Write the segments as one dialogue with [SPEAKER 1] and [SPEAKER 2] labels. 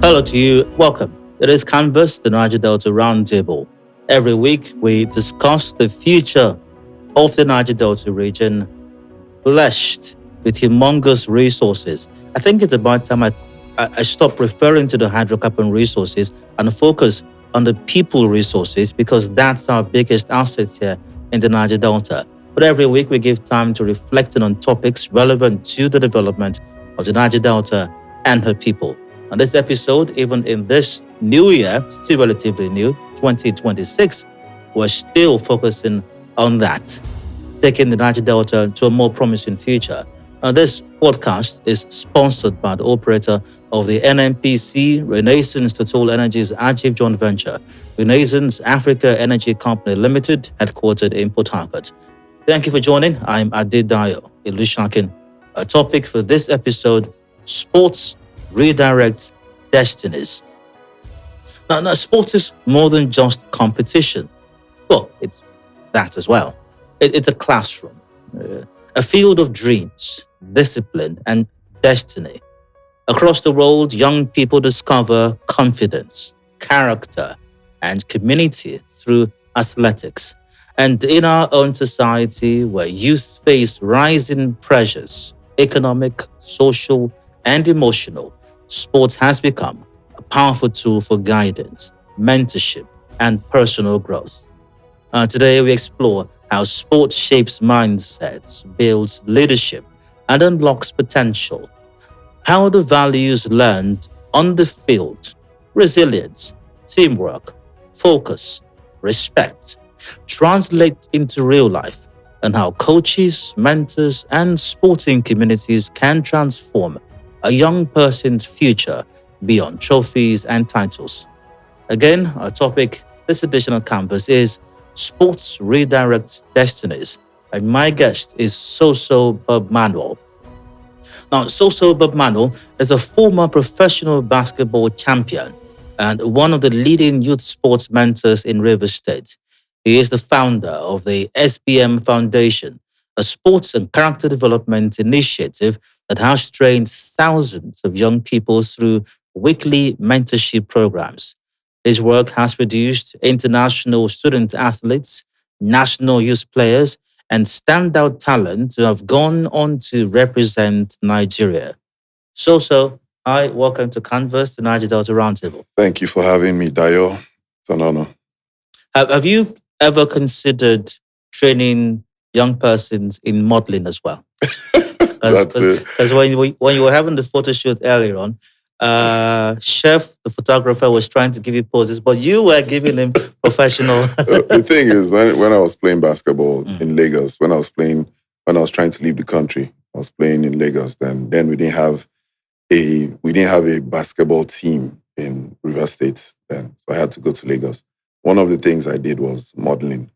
[SPEAKER 1] Hello to you. Welcome. It is Canvas, the Niger-Delta Roundtable. Every week, we discuss the future of the Niger-Delta region, blessed with humongous resources. I think it's about time I stop referring to the hydrocarbon resources and focus on the people resources because that's our biggest asset here in the Niger-Delta. But every week, we give time to reflecting on topics relevant to the development of the Niger-Delta and her people. On this episode, even in this new year, still relatively new, 2026, we're still focusing on that, taking the Niger Delta to a more promising future. Now, this podcast is sponsored by the operator of the NNPC Renaissance Total Energies Ajib joint venture, Renaissance Africa Energy Company Limited, headquartered in Port Harcourt. Thank you for joining. I'm Adedayo Ilushakin. A topic for this episode: sports Redirects Destinies. Now, sport is more than just competition. Well, it's that as well. It's a classroom, a field of dreams, discipline, and destiny. Across the world, young people discover confidence, character, and community through athletics. And in our own society, where youth face rising pressures, economic, social, and emotional, sports has become a powerful tool for guidance, mentorship, and personal growth. Today, we explore how sport shapes mindsets, builds leadership, and unlocks potential. How the values learned on the field, resilience, teamwork, focus, respect, translate into real life, and how coaches, mentors, and sporting communities can transform a young person's future beyond trophies and titles. Again, our topic this edition of Campus is Sports Redirects Destinies, and my guest is Soso Bobmanuel. Now, Soso Bobmanuel is a former professional basketball champion and one of the leading youth sports mentors in Rivers State. He is the founder of the SBM Foundation, a sports and character development initiative that has trained thousands of young people through weekly mentorship programs. His work has produced international student athletes, national youth players, and standout talent who have gone on to represent Nigeria. So, hi, welcome to Canvas, the Niger-Delta Roundtable.
[SPEAKER 2] Thank you for having me, Dayo. It's an honor.
[SPEAKER 1] Have you ever considered training young persons in modeling as well?
[SPEAKER 2] That's it.
[SPEAKER 1] Because when you were having the photo shoot earlier on, Chef, the photographer, was trying to give you poses, but you were giving him professional.
[SPEAKER 2] The thing is, when I was playing basketball in Lagos, when I was trying to leave the country, I was playing in Lagos. Then we didn't have a basketball team in Rivers State then, so I had to go to Lagos. One of the things I did was modeling.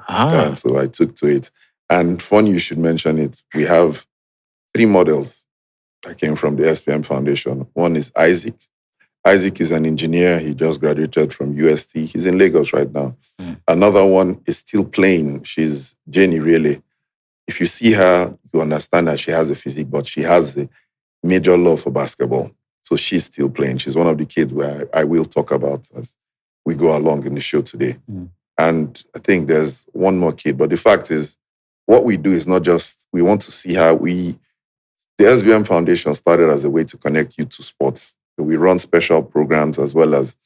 [SPEAKER 2] So I took to it. And funny you should mention it. We have 3 models that came from the SBM Foundation. One is Isaac. Isaac is an engineer. He just graduated from UST. He's in Lagos right now. Another one is still playing. She's Jenny, really. If you see her, you understand that she has a physique, but she has a major love for basketball. So she's still playing. She's one of the kids where I will talk about as we go along in the show today. And I think there's one more kid. But the fact is, what we do is not just, we want to see how the SBM Foundation started as a way to connect you to sports. So we run special programs as well as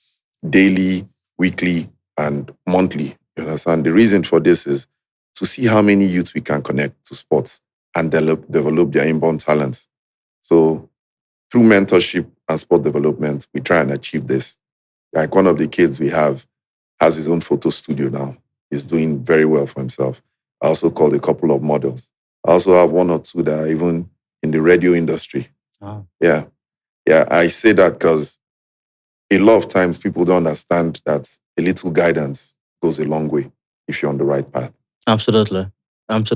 [SPEAKER 2] daily, weekly, and monthly. You understand? The reason for this is to see how many youths we can connect to sports and develop their inborn talents. So through mentorship and sport development, we try and achieve this. Like one of the kids we have has his own photo studio now. He's doing very well for himself. I also called a couple of models. I also have 1 or 2 that are even in the radio industry.
[SPEAKER 1] Oh.
[SPEAKER 2] Yeah, I say that because a lot of times people don't understand that a little guidance goes a long way if you're on the right path.
[SPEAKER 1] Absolutely.
[SPEAKER 2] Thank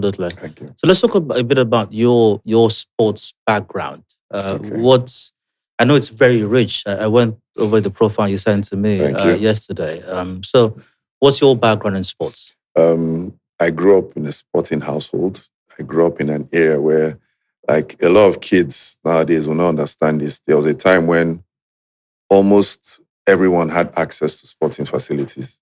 [SPEAKER 2] you.
[SPEAKER 1] So let's talk a bit about your sports background.
[SPEAKER 2] Okay.
[SPEAKER 1] I know it's very rich. I went over the profile you sent to me yesterday. So what's your background in sports?
[SPEAKER 2] I grew up in a sporting household. I grew up in an area where, like, a lot of kids nowadays will not understand this. There was a time when almost everyone had access to sporting facilities.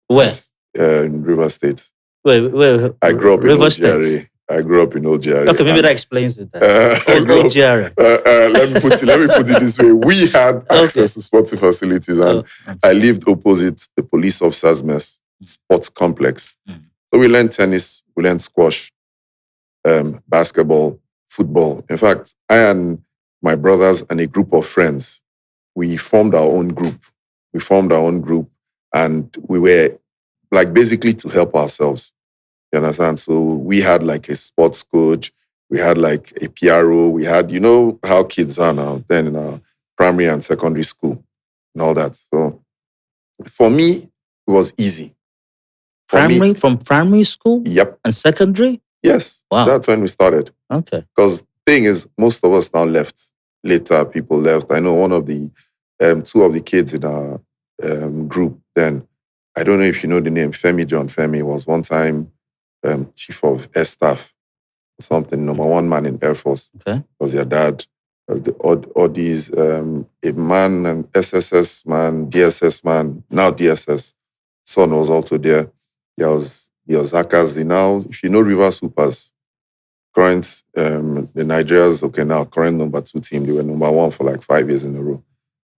[SPEAKER 1] Where?
[SPEAKER 2] In River State.
[SPEAKER 1] Where?
[SPEAKER 2] I grew up in
[SPEAKER 1] River
[SPEAKER 2] Old
[SPEAKER 1] State.
[SPEAKER 2] GRA. I grew up in Old GRA.
[SPEAKER 1] Okay, maybe that explains it.
[SPEAKER 2] I grew
[SPEAKER 1] Old
[SPEAKER 2] up,
[SPEAKER 1] GRA.
[SPEAKER 2] let me put it this way. We had access to sporting facilities, and I lived opposite the police officers' mess sports complex. So we learned tennis, we learned squash, basketball, football. In fact, I and my brothers and a group of friends, we formed our own group. And we were like basically to help ourselves. You understand? So we had like a sports coach, we had like a PRO, we had, you know how kids are now, then in our primary and secondary school and all that. So for me, it was easy.
[SPEAKER 1] From primary school?
[SPEAKER 2] Yep.
[SPEAKER 1] And secondary?
[SPEAKER 2] Yes.
[SPEAKER 1] Wow.
[SPEAKER 2] That's when we started.
[SPEAKER 1] Okay.
[SPEAKER 2] Because thing is, most of us now left. Later, people left. I know one of the, two of the kids in our group then, I don't know if you know the name, Femi John Femi was one time chief of air staff, something, number one man in Air Force.
[SPEAKER 1] Okay.
[SPEAKER 2] Was their dad. All these, a man, an SSS man, DSS man, now DSS. Son was also there. There was Zakas. Now, if you know River Supers, current, the Nigeria's, okay, now current number 2 team, they were number 1 for like 5 years in a row.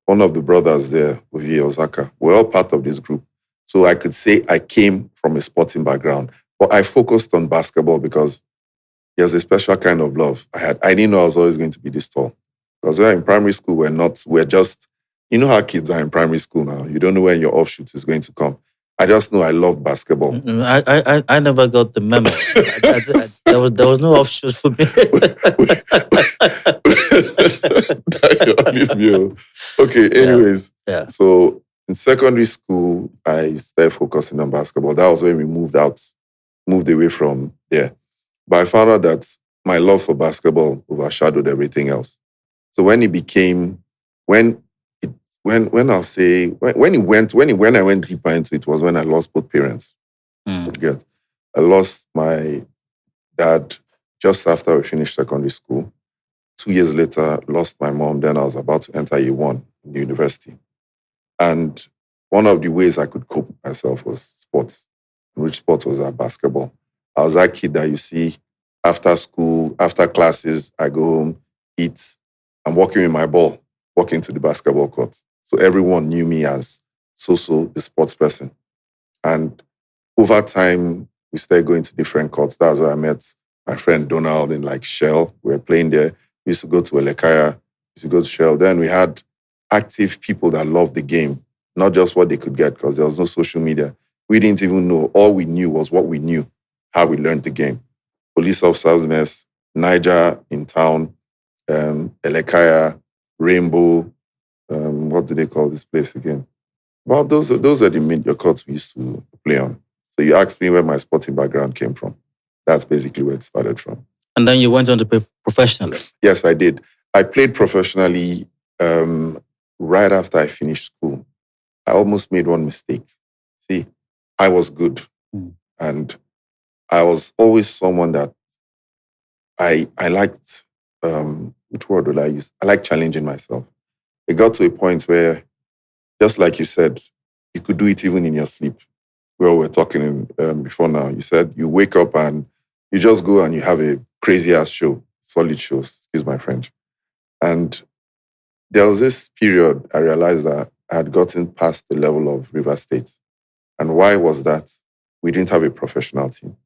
[SPEAKER 2] One of the brothers there, Uvi Ozaka, we're all part of this group. So I could say I came from a sporting background, but I focused on basketball because there's a special kind of love I had. I didn't know I was always going to be this tall. Because we're in primary school, we're just, you know how kids are in primary school now. You don't know when your offshoot is going to come. I just know I love basketball.
[SPEAKER 1] I never got the memo. There was no offshoots for me.
[SPEAKER 2] Okay, anyways.
[SPEAKER 1] Yeah.
[SPEAKER 2] So in secondary school, I started focusing on basketball. That was when we moved away from there. But I found out that my love for basketball overshadowed everything else. So when I went deeper into it was when I lost both parents. I lost my dad just after we finished secondary school. 2 years later, lost my mom. Then I was about to enter year 1 in the university. And one of the ways I could cope with myself was sports. Which sport was that? Basketball. I was that kid that you see after school, after classes, I go home, eat. I'm walking with my ball, walking to the basketball court. So everyone knew me as Soso, the sports person. And over time, we started going to different courts. That's where I met my friend Donald in like Shell. We were playing there. We used to go to Elekaya, used to go to Shell. Then we had active people that loved the game, not just what they could get because there was no social media. We didn't even know. All we knew was what we knew, how we learned the game. Police officers mess, Niger in town, Elekaya, Rainbow, what do they call this place again? Well, those are the major courts we used to play on. So you asked me where my sporting background came from. That's basically where it started from.
[SPEAKER 1] And then you went on to play professionally?
[SPEAKER 2] Yes, I did. I played professionally right after I finished school. I almost made one mistake. See, I was good. And I was always someone that I liked, which word would I use? I like challenging myself. It got to a point where, just like you said, you could do it even in your sleep. We were talking before now. You said you wake up and you just go and you have a crazy-ass show, solid show, excuse my French. And there was this period I realized that I had gotten past the level of River State. And why was that? We didn't have a professional team.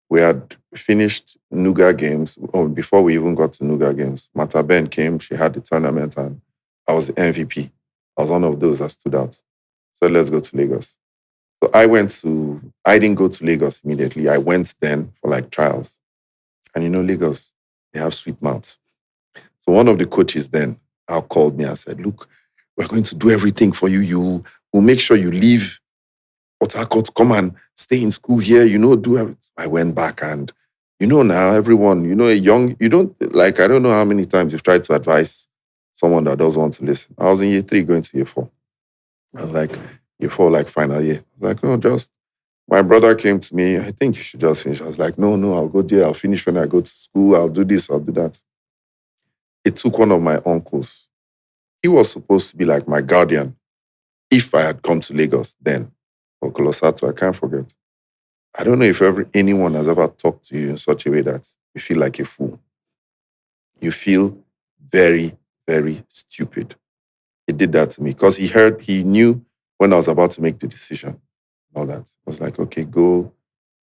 [SPEAKER 2] We had finished Nuga games. Before we even got to Nuga games, Mata Ben came, she had the tournament, and I was the MVP. I was one of those that stood out. So let's go to Lagos. So I didn't go to Lagos immediately. I went then for like trials. And you know, Lagos, they have sweet mouths. So one of the coaches then called me and said, look, we're going to do everything for you. We'll make sure you leave Port Harcourt, come and stay in school here, do everything. I went back and, now everyone, I don't know how many times you've tried to advise someone that doesn't want to listen. I was in year 3 going to year 4. I was like, year 4, like final year. I was like, no, my brother came to me, I think you should just finish. I was like, no, I'll go there. I'll finish when I go to school. I'll do this, I'll do that. It took one of my uncles He was supposed to be like my guardian if I had come to Lagos then, or Colosato, I can't forget. I don't know if anyone has ever talked to you in such a way that you feel like a fool. You feel very, very stupid. He did that to me because he knew when I was about to make the decision, all that. I was like, okay, go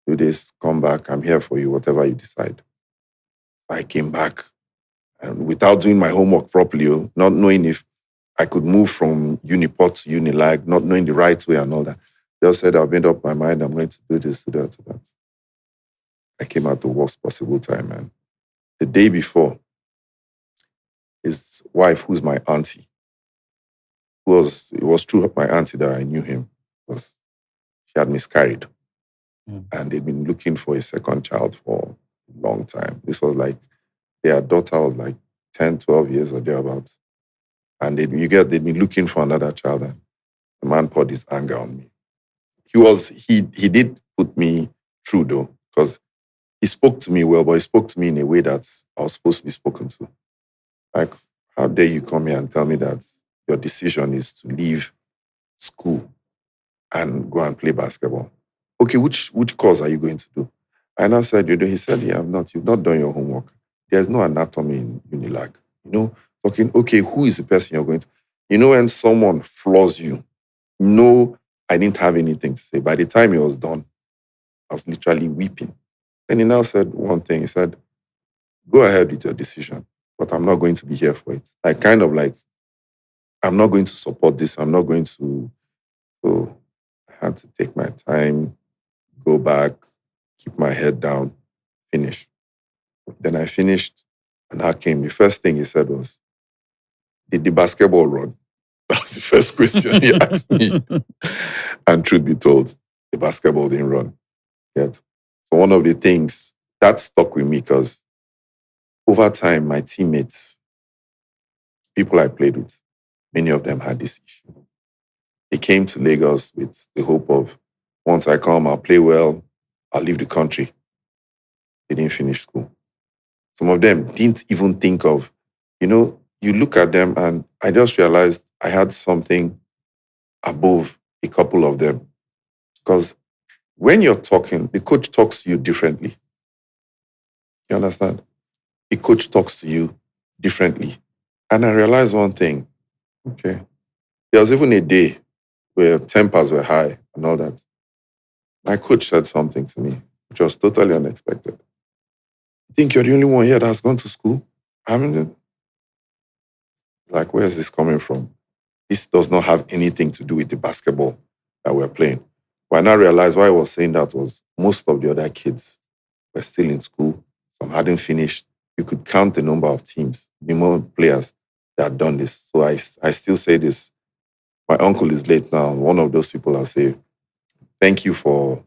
[SPEAKER 2] do this, come back, I'm here for you, whatever you decide. I came back and without doing my homework properly, not knowing if I could move from Uniport to Unilag, not knowing the right way and all that. Just said, I've made up my mind, I'm going to do this, to that, to that. I came at the worst possible time, man. The day before, his wife, who's my auntie, it was through my auntie that I knew him, because she had miscarried. And they'd been looking for a second child for a long time. This was like, their daughter was like 10, 12 years or thereabouts. And they'd been looking for another child, and the man poured his anger on me. He did put me through though, because he spoke to me well, but he spoke to me in a way that I was supposed to be spoken to. Like, how dare you come here and tell me that your decision is to leave school and go and play basketball? Okay, which course are you going to do? And I said, he said, yeah, you've not done your homework. There's no anatomy in Unilag. Talking, okay, who is the person you're going to? When someone flaws you, I didn't have anything to say. By the time he was done, I was literally weeping. And he now said one thing. He said, go ahead with your decision, but I'm not going to be here for it. I'm not going to support this. I'm not going to. So I had to take my time, go back, keep my head down, finish. Then I finished, and I came. The first thing he said was, did the basketball run? That was the first question he asked me. And truth be told, the basketball didn't run yet. So one of the things that stuck with me, because over time, my teammates, people I played with, many of them had this issue. They came to Lagos with the hope of, once I come, I'll play well, I'll leave the country. They didn't finish school. Some of them didn't even think of, you look at them, and I just realized I had something above a couple of them. Because when you're talking, the coach talks to you differently. You understand? The coach talks to you differently. And I realized one thing. Okay. There was even a day where tempers were high and all that. My coach said something to me, which was totally unexpected. You think you're the only one here that's gone to school? Like, where is this coming from? This does not have anything to do with the basketball that we're playing. But I now realized why I was saying that was most of the other kids were still in school. Some hadn't finished. You could count the number of teams, the more players that had done this. So I still say this. My uncle is late now. One of those people I'll say, thank you for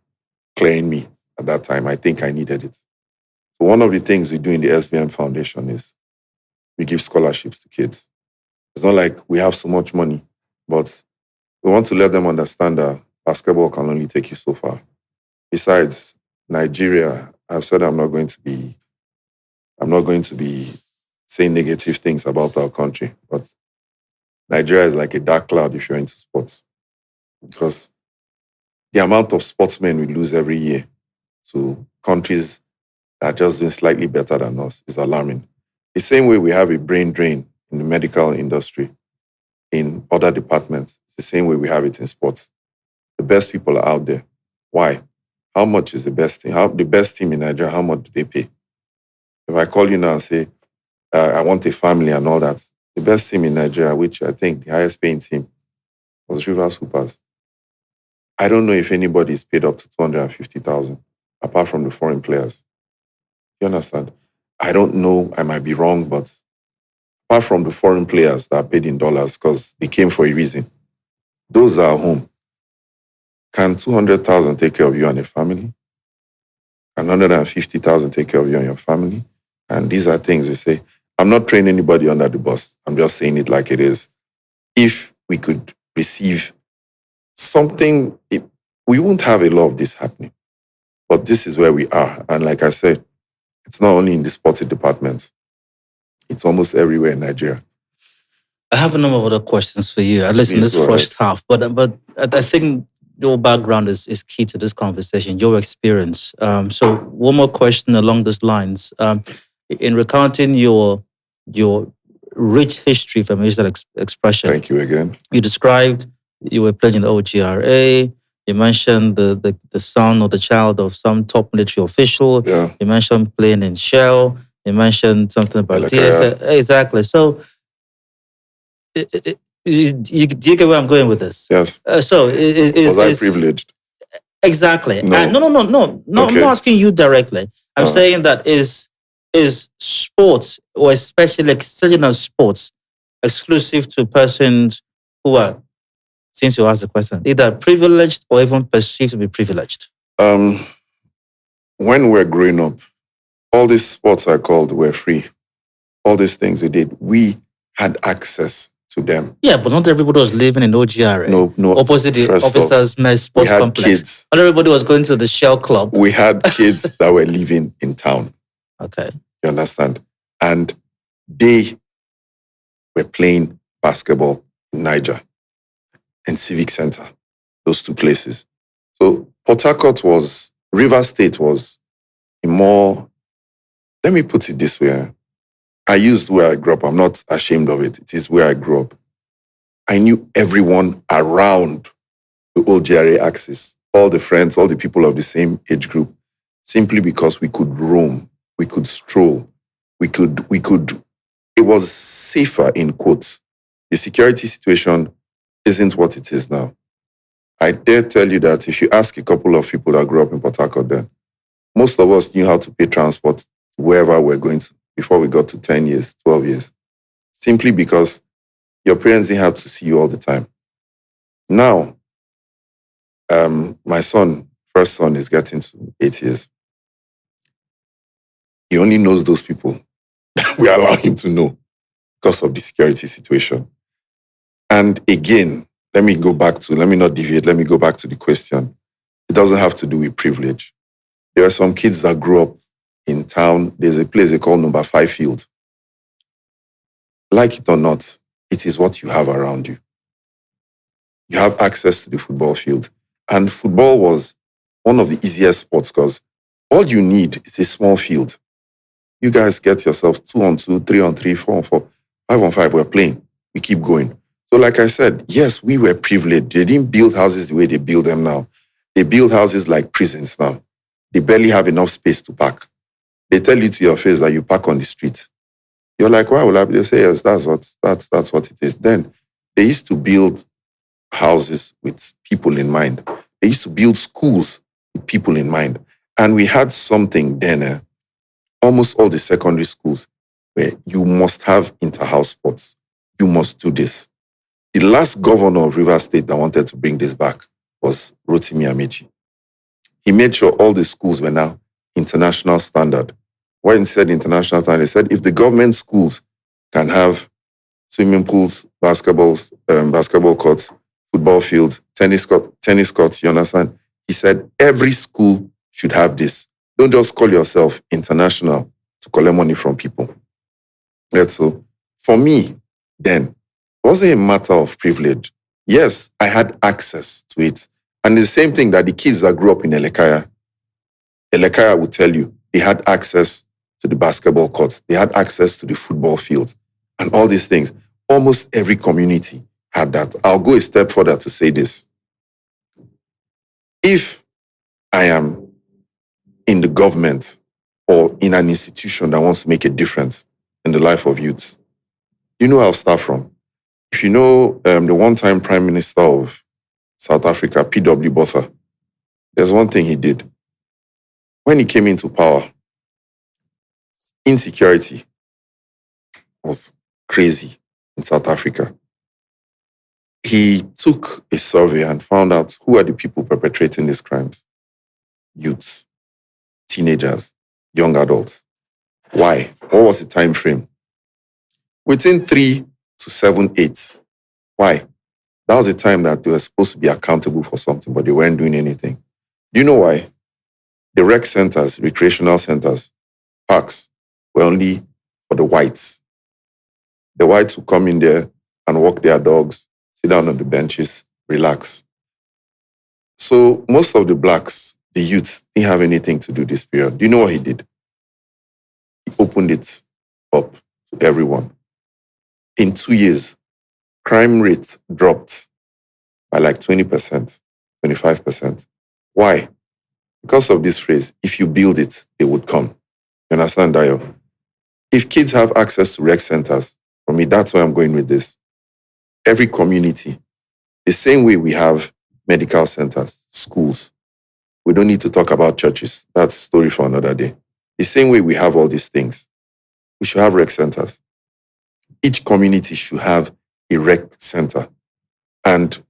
[SPEAKER 2] clearing me at that time. I think I needed it. So one of the things we do in the SBM Foundation is we give scholarships to kids. It's not like we have so much money, but we want to let them understand that basketball can only take you so far. Besides, Nigeria, I've said I'm not going to be saying negative things about our country, but Nigeria is like a dark cloud if you're into sports. Because the amount of sportsmen we lose every year to countries that are just doing slightly better than us is alarming. The same way we have a brain drain in the medical industry, in other departments, it's the same way we have it in sports. The best people are out there. Why? How much is the best team? The best team in Nigeria, how much do they pay? If I call you now and say, I want a family and all that, the best team in Nigeria, which I think the highest paying team, was Rivers Hoopers. I don't know if anybody is paid up to 250,000, apart from the foreign players. You understand? I don't know, I might be wrong, but apart from the foreign players that are paid in dollars because they came for a reason, those are home. Can 200,000 take care of you and a family? Can 150,000 take care of you and your family? And these are things we say. I'm not throwing anybody under the bus. I'm just saying it like it is. If we could receive something, we won't have a lot of this happening. But this is where we are. And like I said, it's not only in the sporting department. It's almost everywhere in Nigeria.
[SPEAKER 1] I have a number of other questions for you, at least in
[SPEAKER 2] Please
[SPEAKER 1] this
[SPEAKER 2] go
[SPEAKER 1] first half. But I think your background is key to this conversation, your experience. So one more question along those lines. In recounting your rich history, if I may use that expression,
[SPEAKER 2] Thank you again.
[SPEAKER 1] you described you were playing in the OGRA. You mentioned the son or the child of some top military official.
[SPEAKER 2] Yeah.
[SPEAKER 1] You mentioned playing in Shell. You mentioned something about
[SPEAKER 2] Elekaya.
[SPEAKER 1] DSA. Exactly. So, do you get where I'm going with this?
[SPEAKER 2] Yes.
[SPEAKER 1] So,
[SPEAKER 2] Was I privileged?
[SPEAKER 1] exactly.
[SPEAKER 2] No.
[SPEAKER 1] No. I'm
[SPEAKER 2] Okay.
[SPEAKER 1] not asking you directly. I'm saying that is sports, or especially exceptional sports, exclusive to persons who are, since you asked the question, either privileged or even perceived to be privileged?
[SPEAKER 2] When we're growing up, all these sports I called were free. All these things we did, we had access to them.
[SPEAKER 1] Yeah, but not everybody was living in OGRA.
[SPEAKER 2] No.
[SPEAKER 1] Opposite the
[SPEAKER 2] First
[SPEAKER 1] officers' mess
[SPEAKER 2] we
[SPEAKER 1] sports
[SPEAKER 2] had
[SPEAKER 1] complex.
[SPEAKER 2] kids.
[SPEAKER 1] Not everybody was going to the Shell Club.
[SPEAKER 2] We had kids that were living in town.
[SPEAKER 1] Okay.
[SPEAKER 2] You understand? And they were playing basketball in Niger and Civic Center, those two places. So Port Harcourt River State was a more, let me put it this way. I used where I grew up. I'm not ashamed of it. It is where I grew up. I knew everyone around the old GRA axis, all the friends, all the people of the same age group, simply because we could roam, we could stroll, it was safer, in quotes. The security situation isn't what it is now. I dare tell you that if you ask a couple of people that grew up in Port Harcourt then, most of us knew how to pay transport to wherever we're going to before we got to 10 years, 12 years, simply because your parents didn't have to see you all the time. Now, my first son is getting to 8 years. He only knows those people we allow him to know because of the security situation. And again, let me not deviate, let me go back to the question. It doesn't have to do with privilege. There are some kids that grew up in town. There's a place they call Number 5 Field. Like it or not, it is what you have around you. You have access to the football field. And football was one of the easiest sports because all you need is a small field. You guys get yourselves 2-on-2, 3-on-3, 4-on-4, 5-on-5. We're playing. We keep going. So like I said, yes, we were privileged. They didn't build houses the way they build them now. They build houses like prisons now. They barely have enough space to park. They tell you to your face that you park on the street. You're like, why will I? They say, yes, that's what it is. Then they used to build houses with people in mind. They used to build schools with people in mind. And we had something then, almost all the secondary schools, where you must have inter-house sports. You must do this. The last governor of Rivers State that wanted to bring this back was Rotimi Amechi. He made sure all the schools were now international standard. When he said international standard, he said if the government schools can have swimming pools, basketball courts, football fields, tennis courts, you understand? He said every school should have this. Don't just call yourself international to collect money from people. That's so. For me, then, it wasn't a matter of privilege. Yes, I had access to it. And the same thing that the kids that grew up in Elekaya would tell you, they had access to the basketball courts. They had access to the football fields and all these things. Almost every community had that. I'll go a step further to say this. If I am in the government or in an institution that wants to make a difference in the life of youth, you know I'll start from. If you know the one-time Prime Minister of South Africa, P.W. Botha, there's one thing he did. When he came into power, insecurity was crazy in South Africa. He took a survey and found out who are the people perpetrating these crimes. Youths, teenagers, young adults. Why? What was the time frame? Within 3 to 7, 8. Why? That was the time that they were supposed to be accountable for something, but they weren't doing anything. Do you know why? The rec centers, recreational centers, parks were only for the whites. The whites would come in there and walk their dogs, sit down on the benches, relax. So most of the blacks, the youths, didn't have anything to do this period. Do you know what he did? He opened it up to everyone. In 2 years, crime rates dropped by like 20%, 25%. Why? Because of this phrase, if you build it, they would come. You understand, Dayo? If kids have access to rec centers, for me, that's where I'm going with this. Every community, the same way we have medical centers, schools. We don't need to talk about churches. That's a story for another day. The same way we have all these things, we should have rec centers. Each community should have a rec center. And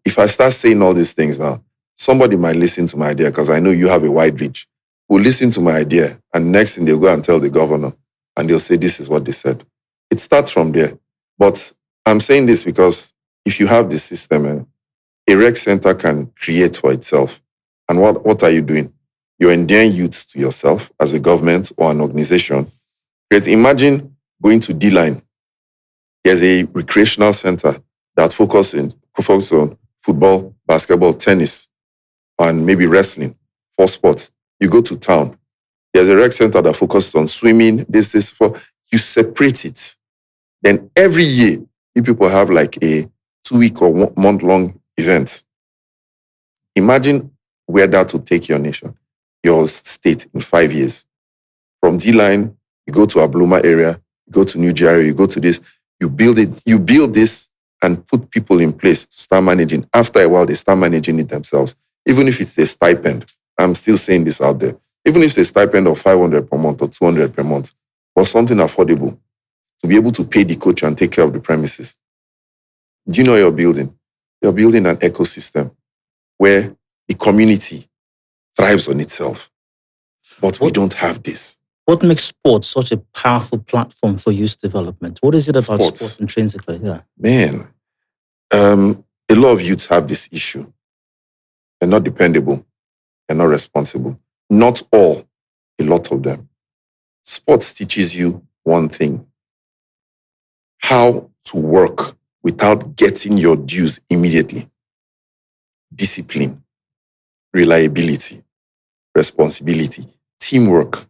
[SPEAKER 2] if I start saying all these things now, somebody might listen to my idea because I know you have a wide reach. Will listen to my idea and next thing they'll go and tell the governor and they'll say, this is what they said. It starts from there. But I'm saying this because if you have this system, a rec center can create for itself. And what are you doing? You're endearing youth to yourself as a government or an organization. Imagine going to D-Line. There's a recreational center that focuses on football, basketball, tennis, and maybe wrestling, 4 sports. You go to town. There's a rec center that focuses on swimming, this, you separate it. Then every year, you people have like a 2-week or month-long event. Imagine where that would take your nation, your state in 5 years. From D-Line, you go to Abluma area, you go to New Jerry, you go to this, you build it, you build this and put people in place to start managing. After a while, they start managing it themselves. Even if it's a stipend, I'm still saying this out there. Even if it's a stipend of 500 per month or 200 per month, or something affordable, to be able to pay the coach and take care of the premises. Do you know what you're building? You're building an ecosystem where the community thrives on itself. But we don't have this.
[SPEAKER 1] What makes sports such a powerful platform for youth development? What is it about sports intrinsically? Yeah.
[SPEAKER 2] Man, a lot of youths have this issue. They're not dependable. They're not responsible. Not all, a lot of them. Sports teaches you one thing: how to work without getting your dues immediately. Discipline, reliability, responsibility, teamwork.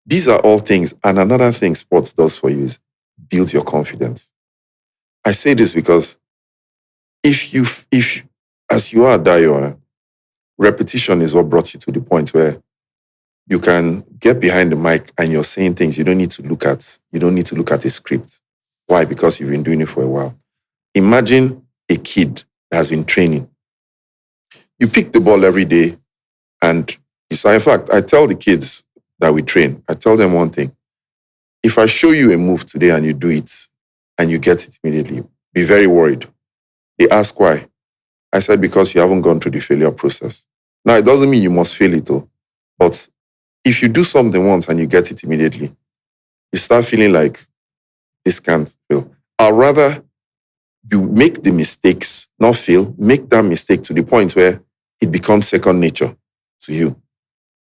[SPEAKER 2] These are all things. And another thing sports does for you is build your confidence. I say this because if as you are Dayo, repetition is what brought you to the point where you can get behind the mic and you're saying things you don't need to look at a script. Why? Because you've been doing it for a while. Imagine a kid that has been training. You pick the ball every day and in fact, I tell the kids that we train, I tell them one thing: if I show you a move today and you do it and you get it immediately, be very worried. They ask why. I said, because you haven't gone through the failure process. Now, it doesn't mean you must fail it though. But if you do something once and you get it immediately, you start feeling like this can't fail. I'd rather you make the mistakes, not fail, make that mistake to the point where it becomes second nature to you.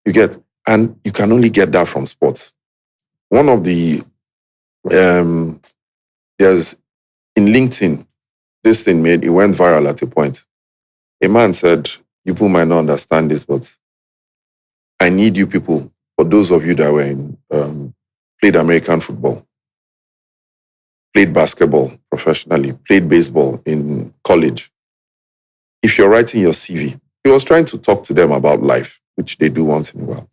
[SPEAKER 2] You get, and you can only get that from sports. One of the, there's in LinkedIn, this thing it went viral at a point. A man said, you people might not understand this, but I need you people, for those of you that were in, played American football, played basketball professionally, played baseball in college. If you're writing your CV, he was trying to talk to them about life, which they do once in a while.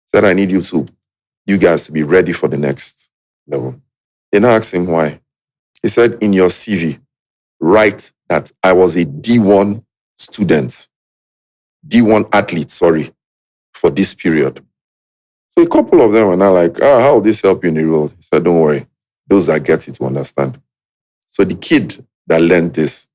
[SPEAKER 2] Said, I need you guys to be ready for the next level. They now asked him why. He said, in your CV, write that I was a D1 student, D1 athlete, for this period. So a couple of them are now like, how will this help you in the role? He said, don't worry. Those that get it will understand. So the kid that learned this,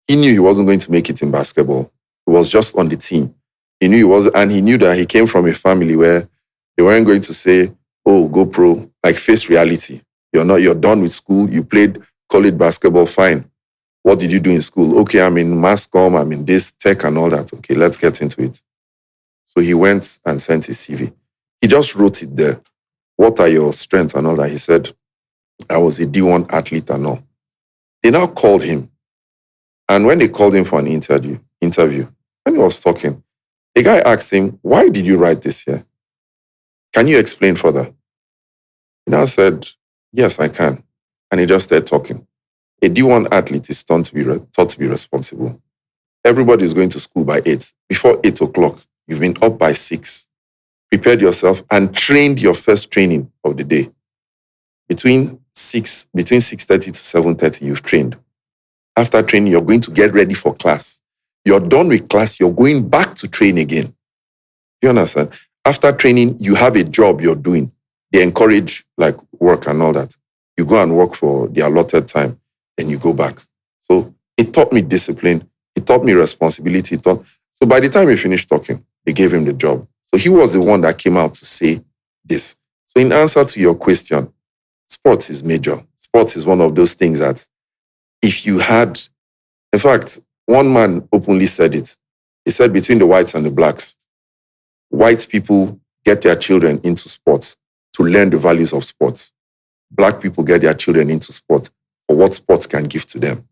[SPEAKER 2] he knew he wasn't going to make it in basketball. He was just on the team. He knew he was, and he knew that he came from a family where they weren't going to say, oh, go pro, like face reality. You're done with school. You played college basketball, fine. What did you do in school? Okay, I'm in mass comm, I'm in this tech and all that. Okay, let's get into it. So he went and sent his CV. He just wrote it there. What are your strengths and all that? He said, I was a D1 athlete and all. They now called him. And when they called him for an interview, when he was talking, the guy asked him, why did you write this here? Can you explain further? He now said, yes, I can. And he just started talking. A D1 athlete is taught to be responsible. Everybody is going to school by 8. Before 8 o'clock, you've been up by 6, prepared yourself and trained your first training of the day. Between 6:30 to 7:30, you've trained. After training, you're going to get ready for class. You're done with class, you're going back to train again. You understand? After training, you have a job you're doing. They encourage like work and all that. You go and work for the allotted time, and you go back. So it taught me discipline. It taught me responsibility. So by the time he finished talking, they gave him the job. So he was the one that came out to say this. So in answer to your question, sports is major. Sports is one of those things that if you had, in fact, one man openly said it. He said between the whites and the blacks, white people get their children into sports to learn the values of sports. Black people get their children into sports for what sports can give to them.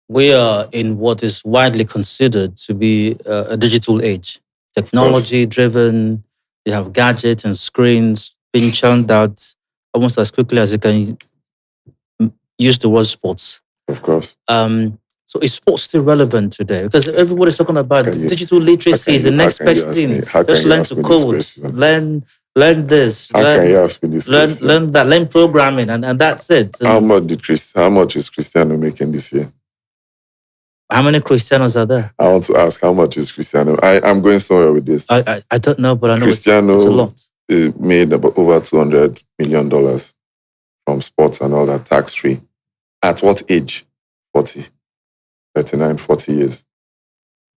[SPEAKER 1] We are in what is widely considered to be a digital age. Technology-driven, you have gadgets and screens being churned out almost as quickly as you can use the word sports.
[SPEAKER 2] Of course.
[SPEAKER 1] So is sports still relevant today? Because everybody's talking about digital literacy is the next best thing. Just learn to code, learn this, learn that, learn programming, and that's it.
[SPEAKER 2] How much is Cristiano making this year?
[SPEAKER 1] How many Cristianos are there?
[SPEAKER 2] I want to ask, how much is Cristiano? I'm going somewhere with this.
[SPEAKER 1] I don't know, but I know
[SPEAKER 2] Cristiano
[SPEAKER 1] it's a lot.
[SPEAKER 2] Made about over $200 million from sports and all that, tax-free. At what age? 40, 39, 40 years.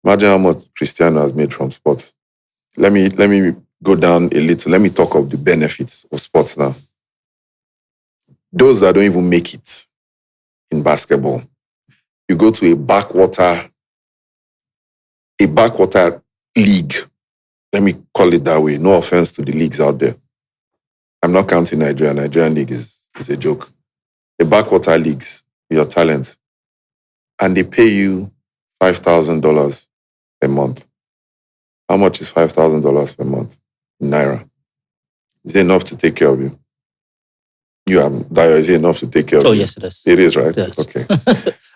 [SPEAKER 2] Imagine how much Cristiano has made from sports. Let me go down a little. Let me talk of the benefits of sports now. Those that don't even make it in basketball, you go to a backwater league. Let me call it that way. No offense to the leagues out there. I'm not counting Nigeria. Nigerian league is a joke. The backwater leagues, your talent, and they pay you $5,000 a month. How much is $5,000 per month in Naira? Is it enough to take care of you? Is it enough to take care of you?
[SPEAKER 1] Oh, yes, it is.
[SPEAKER 2] It is, right?
[SPEAKER 1] Yes.
[SPEAKER 2] Okay.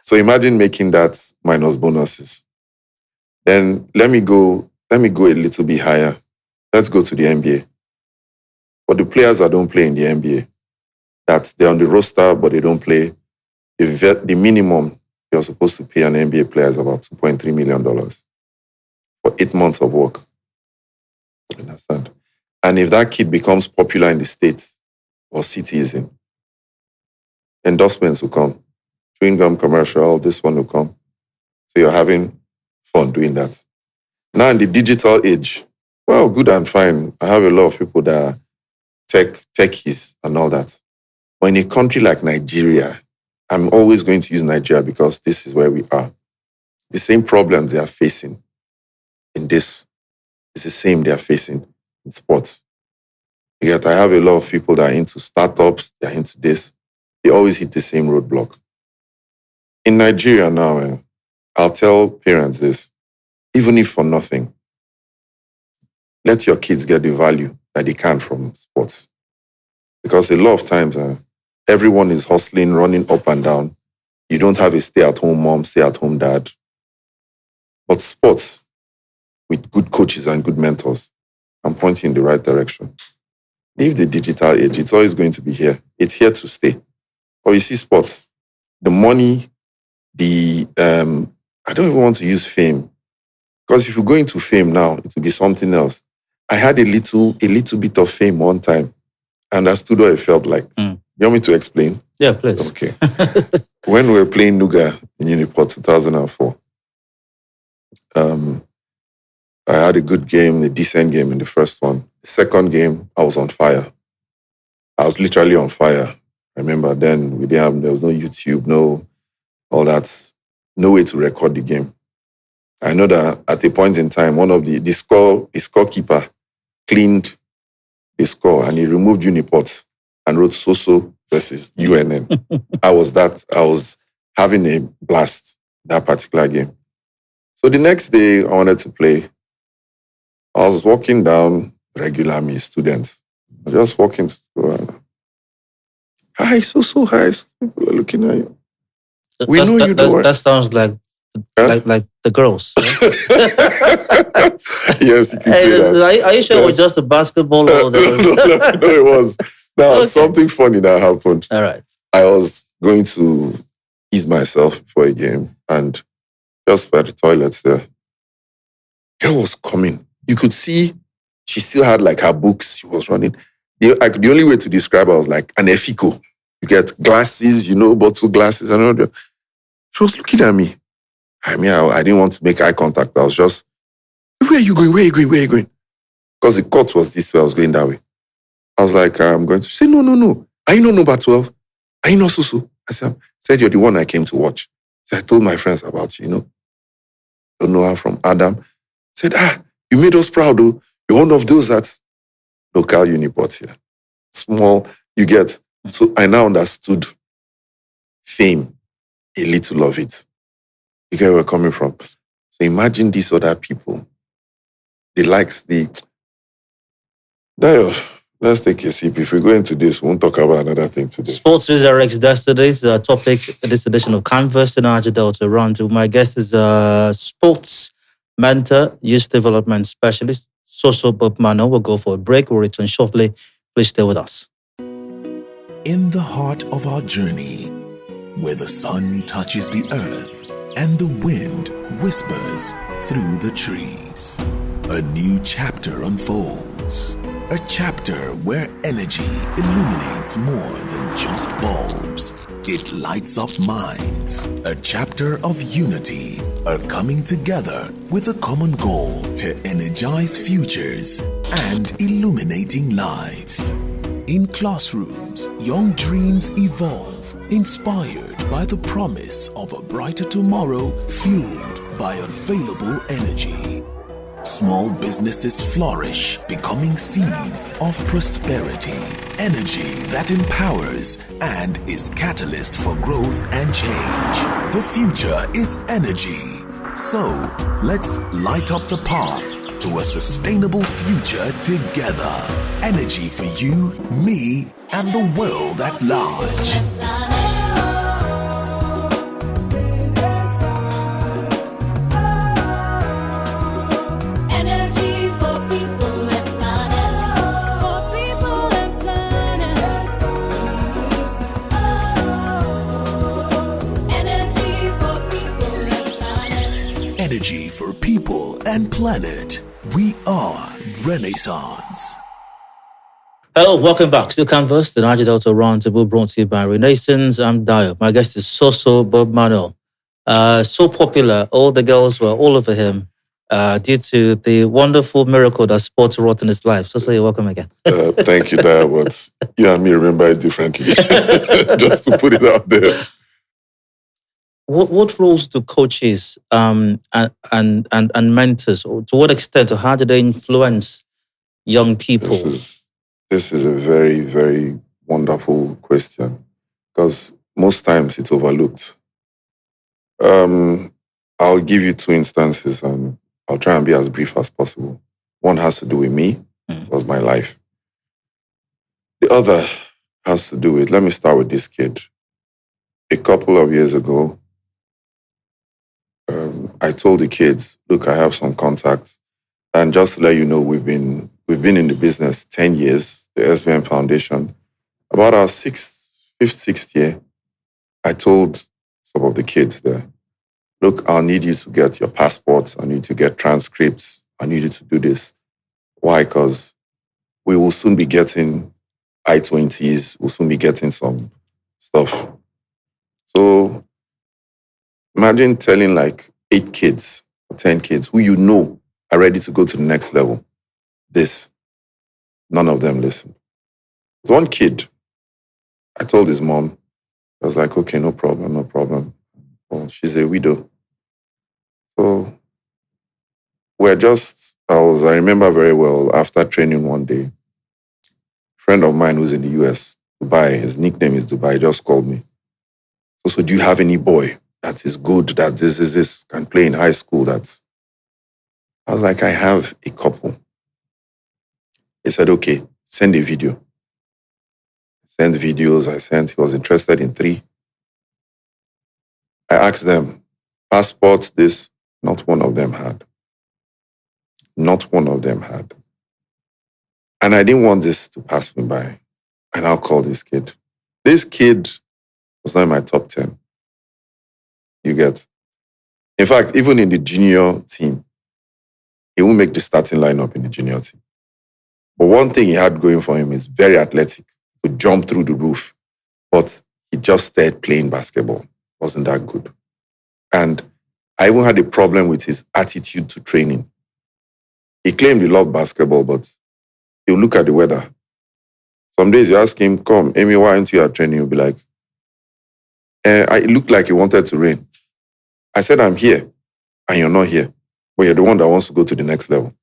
[SPEAKER 2] So imagine making that minus bonuses. Then let me go a little bit higher. Let's go to the NBA. For the players that don't play in the NBA, that they're on the roster but they don't play, the minimum you're supposed to pay an NBA player is about $2.3 million for 8 months of work. You understand? And if that kid becomes popular in the States or cities, endorsements will come. Chewing gum commercial, this one will come. So you're having fun doing that. Now in the digital age, well, good and fine. I have a lot of people that are techies and all that. But in a country like Nigeria, I'm always going to use Nigeria because this is where we are. The same problems they are facing in this is the same they are facing in sports. Yet I have a lot of people that are into startups, they're into this. They always hit the same roadblock. In Nigeria now, I'll tell parents this, even if for nothing, let your kids get the value that they can from sports. Because a lot of times, everyone is hustling, running up and down. You don't have a stay-at-home mom, stay-at-home dad. But sports, with good coaches and good mentors, I'm pointing in the right direction. Leave the digital age. It's always going to be here. It's here to stay. Or you see sports, the money, I don't even want to use fame. Because if you go into fame now, it will be something else. I had a little bit of fame one time. And I understood what it felt like. You want me to explain?
[SPEAKER 1] Yeah, please.
[SPEAKER 2] Okay. When we were playing Nuga in Uniport 2004, I had a good game, a decent game in the first one. The second game, I was on fire. I was literally on fire. I remember then there was no YouTube, no all that, no way to record the game. I know that at a point in time, one of the scorekeeper cleaned the score and he removed Uniports and wrote Soso versus UNN. I was having a blast that particular game. So the next day I wanted to play. I was walking down regular me students. I just walking to school. Hi, Soso, hi. People are looking at you. We know you don't.
[SPEAKER 1] That sounds like like the girls.
[SPEAKER 2] Yes, you can say that.
[SPEAKER 1] Are you sure it was just a basketball or
[SPEAKER 2] no, it was. Now,
[SPEAKER 1] Okay.
[SPEAKER 2] something funny that happened.
[SPEAKER 1] All right.
[SPEAKER 2] I was going to ease myself before a game, and just by the toilets there, girl was coming. You could see she still had like her books. She was running. The only way to describe her was like an efiko. You get glasses, bottle glasses, and all that. She was looking at me. I mean, I didn't want to make eye contact. I was just, where are you going? Where are you going? Where are you going? Because the court was this way. I was going that way. I was like, I'm going to say, no. Are you not number 12? Are you not Soso? I said, you're the one I came to watch. So I told my friends about you, Don't know her from Adam. Said, you made us proud, though. You're one of those that's local uniport here. Small, you get. So I now understood fame, a little of it. You get where we're coming from. So imagine these other people. The likes, let's take a sip. If we go into this, we won't talk about another thing today.
[SPEAKER 1] Sports Redirects Destinies, topic this edition of Canvas in Niger-Delta Roundtable. My guest is a sports mentor, youth development specialist, Soso Bobmanuel. We'll go for a break. We'll return shortly. Please stay with us.
[SPEAKER 3] In the heart of our journey, where the sun touches the earth and the wind whispers through the trees, a new chapter unfolds. A chapter where energy illuminates more than just bulbs. It lights up minds. A chapter of unity, a coming together with a common goal to energize futures and illuminating lives. In classrooms, young dreams evolve, inspired by the promise of a brighter tomorrow fueled by available energy. Small businesses flourish, becoming seeds of prosperity. Energy that empowers and is catalyst for growth and change. The future is energy. So, let's light up the path to a sustainable future together. Energy for you, me, and the world at large. Energy for people and planet. We are Renaissance.
[SPEAKER 1] Hello, welcome back to Canvas, the Niger-Delta Roundtable brought to you by Renaissance. I'm Dio. My guest is Soso Bobmanuel. So popular, all the girls were all over him due to the wonderful miracle that sport wrought in his life. Soso, you're welcome again.
[SPEAKER 2] Thank you, Dio, but you and me remember it differently. Just to put it out there.
[SPEAKER 1] What roles do coaches and mentors, or to what extent, or how do they influence young people?
[SPEAKER 2] This is a very, very wonderful question because most times it's overlooked. I'll give you two instances and I'll try and be as brief as possible. One has to do with me, it was my life. The other has to do with, let me start with this kid. A couple of years ago, I told the kids, look, I have some contacts. And just to let you know, we've been in the business 10 years, the SBM Foundation. About our fifth, sixth year, I told some of the kids there, look, I'll need you to get your passports. I need you to get transcripts. I need you to do this. Why? Because we will soon be getting I-20s. We'll soon be getting some stuff. So imagine telling like 8 kids or 10 kids who you know are ready to go to the next level. This. None of them listened. One kid, I told his mom, I was like, okay, no problem. Well, she's a widow. So I remember very well, after training one day, a friend of mine who's in the US Dubai. His nickname is Dubai. He just called me. So do you have any boy that is good, that this can play in high school? I was like, I have a couple. He said, okay, send a video. Send videos. He was interested in 3. I asked them, passport, this, not one of them had. Not one of them had. And I didn't want this to pass me by. I now called this kid. This kid was not in my top 10. You get? In fact, even in the junior team, he won't make the starting lineup in the junior team. But one thing he had going for him is very athletic. He could jump through the roof. But he just started playing basketball. Wasn't that good. And I even had a problem with his attitude to training. He claimed he loved basketball, but he'll look at the weather. Some days you ask him, come, Amy, why aren't you at training? He'll be like, it looked like it wanted to rain. I said, I'm here, and you're not here. But you're the one that wants to go to the next level.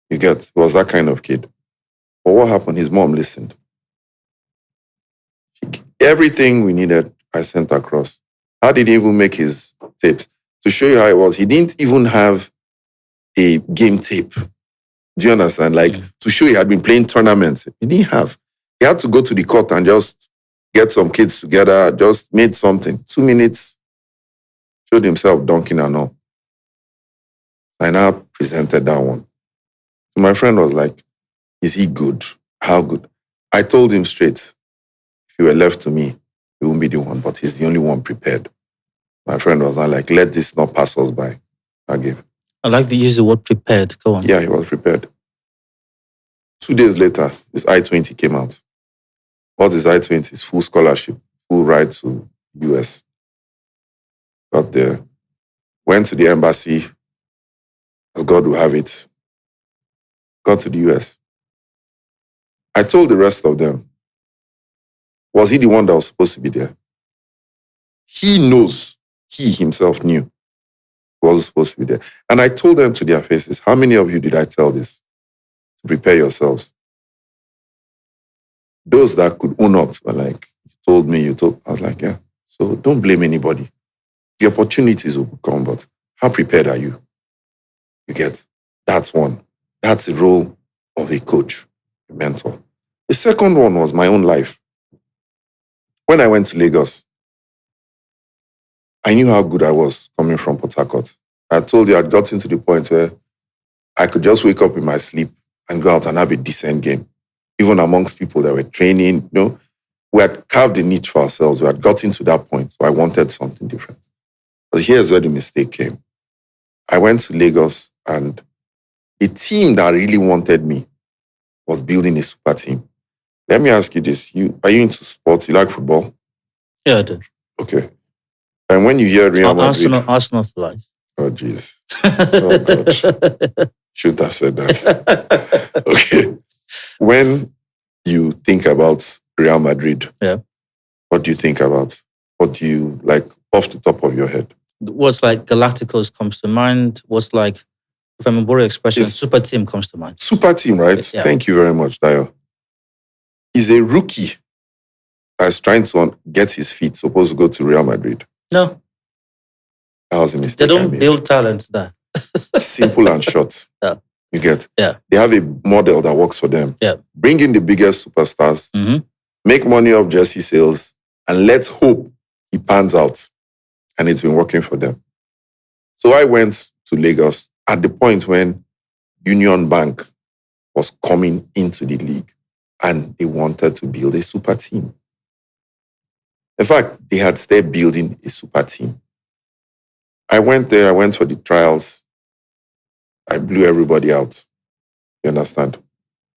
[SPEAKER 2] You get? He was that kind of kid. But what happened? His mom listened. Everything we needed, I sent across. How did he even make his tapes? To show you how it was, he didn't even have a game tape. Do you understand? To show he had been playing tournaments. He didn't have. He had to go to the court and just get some kids together, just made something. 2 minutes, showed himself dunking and all. I now presented that one. So my friend was like, is he good? How good? I told him straight, if he were left to me, he wouldn't be the one, but he's the only one prepared. My friend was not like, let this not pass us by. I gave.
[SPEAKER 1] I like to use the word prepared. Go on.
[SPEAKER 2] Yeah, he was prepared. 2 days later, his I-20 came out. What is I-20? It's full scholarship, full ride to US. Got there, went to the embassy, as God will have it. Got to the US. I told the rest of them, was he the one that was supposed to be there? He knows, he himself knew he wasn't supposed to be there. And I told them to their faces, how many of you did I tell this? To prepare yourselves. Those that could own up were like, you told. I was like, yeah. So don't blame anybody. The opportunities will come, but how prepared are you? You get? That's one. That's the role of a coach, a mentor. The second one was my own life. When I went to Lagos, I knew how good I was coming from Port Harcourt. I told you I'd gotten to the point where I could just wake up in my sleep and go out and have a decent game. Even amongst people that were training, we had carved a niche for ourselves. We had gotten to that point, so I wanted something different. But here's where the mistake came. I went to Lagos, and the team that really wanted me was building a super team. Let me ask you this. Are you into sports? You like football?
[SPEAKER 1] Yeah, I do.
[SPEAKER 2] Okay. And when you hear Real Madrid...
[SPEAKER 1] Arsenal for life.
[SPEAKER 2] Oh, jeez. Oh, God. Shouldn't have said that. Okay. When you think about Real Madrid, what do you think about? What do you like off the top of your head?
[SPEAKER 1] What's like Galacticos comes to mind? What's like, if I'm a borrow expression, super team comes to mind.
[SPEAKER 2] Super team, right? Yeah. Thank you very much, Dayo. He's a rookie that's trying to get his feet, supposed to go to Real Madrid.
[SPEAKER 1] No.
[SPEAKER 2] That was a mistake.
[SPEAKER 1] They don't build talent there.
[SPEAKER 2] Simple and short.
[SPEAKER 1] Yeah.
[SPEAKER 2] You get?
[SPEAKER 1] Yeah.
[SPEAKER 2] They have a model that works for them.
[SPEAKER 1] Yeah.
[SPEAKER 2] Bring in the biggest superstars, make money off jersey sales, and let's hope he pans out. And it's been working for them. So I went to Lagos at the point when Union Bank was coming into the league and they wanted to build a super team. In fact, they had started building a super team. I went there, I went for the trials. I blew everybody out. You understand?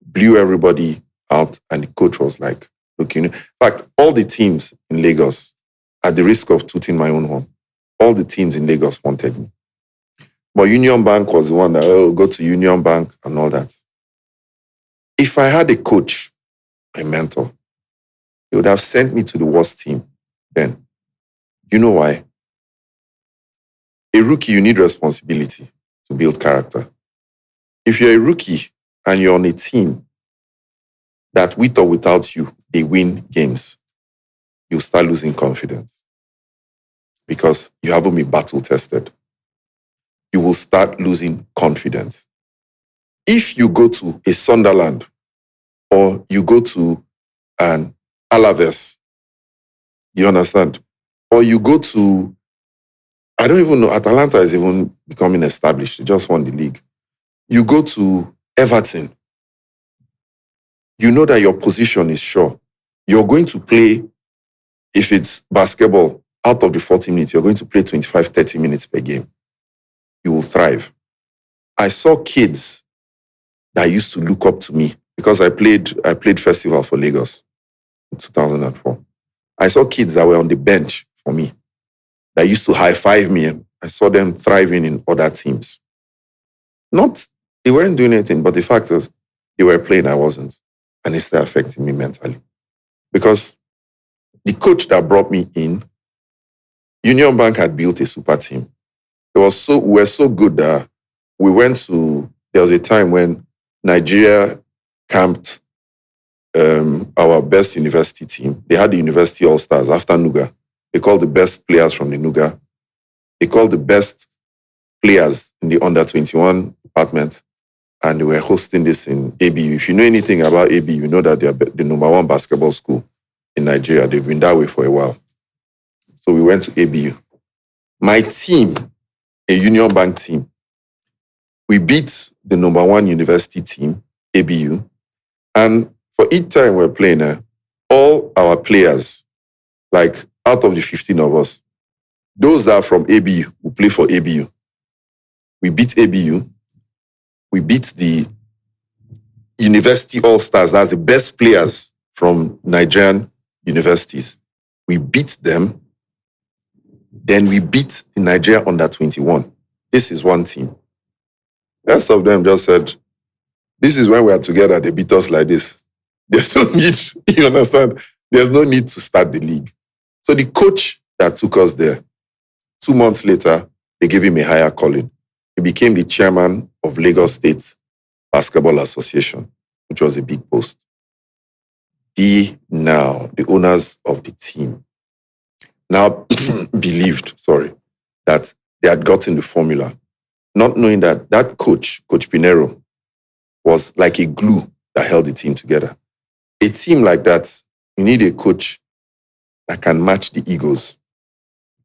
[SPEAKER 2] Blew everybody out, and the coach was like, look, in fact, all the teams in Lagos, at the risk of tooting my own horn, all the teams in Lagos wanted me. But Union Bank was the one that, go to Union Bank and all that. If I had a coach, a mentor, he would have sent me to the worst team then. You know why? A rookie, you need responsibility to build character. If you're a rookie and you're on a team that with or without you they win games, you start losing confidence because you haven't been battle tested. You will start losing confidence. If you go to a Sunderland or you go to an Alaves, you understand? Or you go to, I don't even know, Atalanta is even becoming established. They just won the league. You go to Everton, you know that your position is sure. You're going to play, if it's basketball, out of the 40 minutes, you're going to play 25, 30 minutes per game. You will thrive. I saw kids that used to look up to me because I played festival for Lagos in 2004. I saw kids that were on the bench for me that used to high-five me, and I saw them thriving in other teams. They weren't doing anything, but the fact is, they were playing, I wasn't. And it's still affecting me mentally. Because the coach that brought me in, Union Bank had built a super team. We were so good that there was a time when Nigeria camped our best university team. They had the University All-Stars after Nuga. They called the best players from the Nuga. They called the best players in the under-21 department, and they were hosting this in ABU. If you know anything about ABU, you know that they are the number one basketball school in Nigeria. They've been that way for a while. So we went to ABU. My team, a Union Bank team, we beat the number one university team, ABU, and for each time we're playing, all our players, like out of the 15 of us, those that are from ABU will play for ABU. We beat ABU. We beat the University All-Stars. That's the best players from Nigerian universities. We beat them. Then we beat the Nigeria under-21. This is one team. The rest of them just said, this is when we are together, they beat us like this. There's no need, you understand? There's no need to start the league. So the coach that took us there, 2 months later, they gave him a higher calling. He became the chairman of Lagos State Basketball Association, which was a big post. The owners of the team, now believed, that they had gotten the formula, not knowing that coach, Coach Pinero, was like a glue that held the team together. A team like that, you need a coach that can match the egos,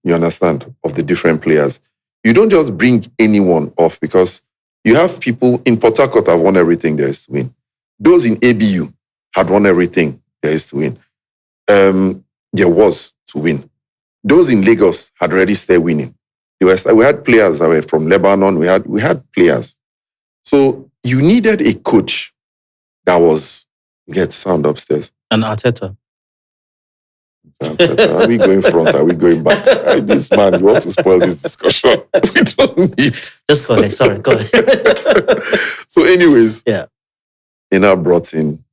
[SPEAKER 2] you understand, of the different players. You don't just bring anyone off because you have people in Port Harcourt have won everything there is to win. Those in ABU had won everything there is to win. There was to win. Those in Lagos had already started winning. We had players that were from Lebanon. We had players. So you needed a coach that was, get sound upstairs.
[SPEAKER 1] And Arteta.
[SPEAKER 2] Are we going front? Are we going back? This man, you want to spoil this discussion? We don't need.
[SPEAKER 1] Just go ahead. Sorry, go ahead.
[SPEAKER 2] So anyways,
[SPEAKER 1] yeah,
[SPEAKER 2] they now brought in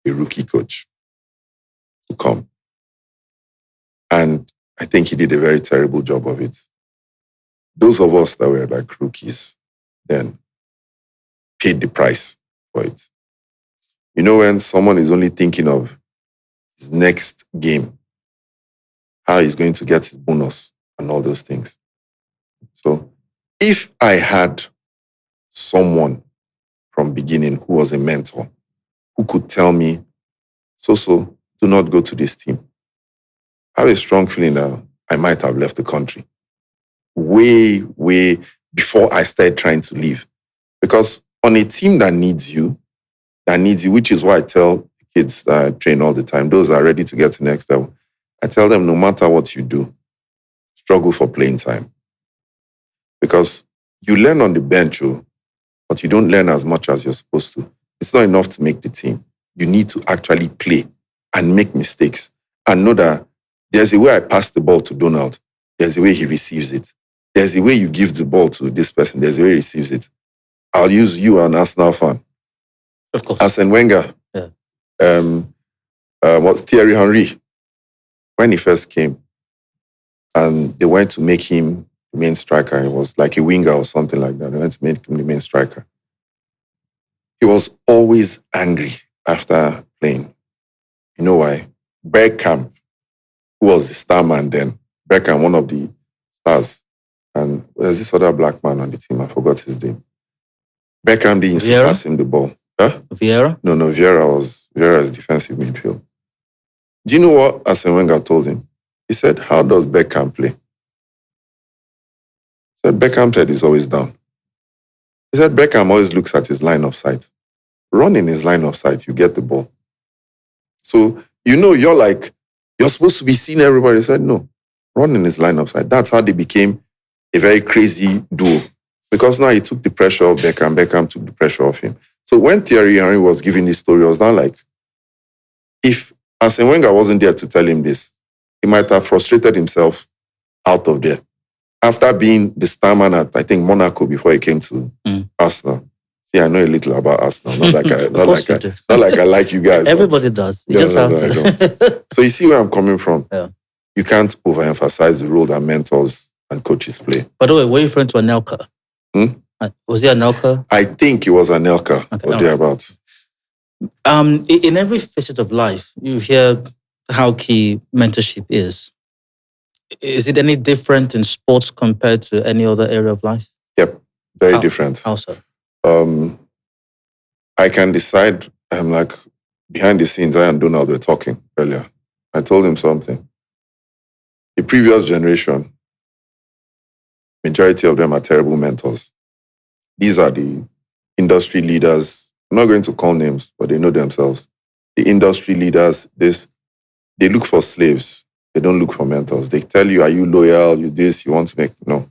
[SPEAKER 2] a rookie coach to come. And I think he did a very terrible job of it. Those of us that were like rookies then paid the price for it. You know, when someone is only thinking of his next game, how he's going to get his bonus and all those things. So if I had someone from beginning who was a mentor, who could tell me, Soso, do not go to this team, I have a strong feeling that I might have left the country way before I started trying to leave. Because on a team that needs you, which is why I tell kids that I train all the time, those that are ready to get to the next level, I tell them, no matter what you do, struggle for playing time. Because you learn on the bench, but you don't learn as much as you're supposed to. It's not enough to make the team. You need to actually play and make mistakes and know that there's a way I pass the ball to Donald. There's a way he receives it. There's a way you give the ball to this person. There's a way he receives it. I'll use you, an Arsenal fan.
[SPEAKER 1] Of course.
[SPEAKER 2] Arsene Wenger.
[SPEAKER 1] Yeah.
[SPEAKER 2] What's Thierry Henry? When he first came, and they went to make him the main striker. It was like a winger or something like that. They went to make him the main striker. He was always angry after playing. You know why? Bergkamp, who was the star man then, Bergkamp, one of the stars, and there's this other black man on the team, I forgot his name. Bergkamp didn't used to pass him the ball. Huh?
[SPEAKER 1] Vieira?
[SPEAKER 2] No, Vieira is defensive midfield. Do you know what Arsene Wenger told him? He said, how does Bergkamp play? He said, Beckham's head is always down. He said, Beckham always looks at his line of sight. Run in his line of sight, you get the ball. So, you're supposed to be seeing everybody. He said, no, run in his line of sight. That's how they became a very crazy duo. Because now he took the pressure off Beckham. Beckham took the pressure off him. So when Thierry Henry was giving this story, it was not like, if Arsene Wenger wasn't there to tell him this, he might have frustrated himself out of there. After being the star man at, I think, Monaco before he came to Arsenal. See, I know a little about Arsenal. Not like I like you guys.
[SPEAKER 1] Everybody does. You just have to.
[SPEAKER 2] So you see where I'm coming from.
[SPEAKER 1] Yeah.
[SPEAKER 2] You can't overemphasize the role that mentors and coaches play.
[SPEAKER 1] By the way, were you referring to Anelka? Was he Anelka?
[SPEAKER 2] I think it was Anelka or thereabouts.
[SPEAKER 1] In every facet of life, you hear how key mentorship is. Is it any different in sports compared to any other area of life?
[SPEAKER 2] Yep, very different.
[SPEAKER 1] How so?
[SPEAKER 2] I can decide, I'm like, behind the scenes, I and Donald were talking earlier. I told him something. The previous generation, majority of them are terrible mentors. These are the industry leaders. I'm not going to call names, but they know themselves. The industry leaders, they look for slaves. They don't look for mentors. They tell you, are you loyal? You this, you want to make... No.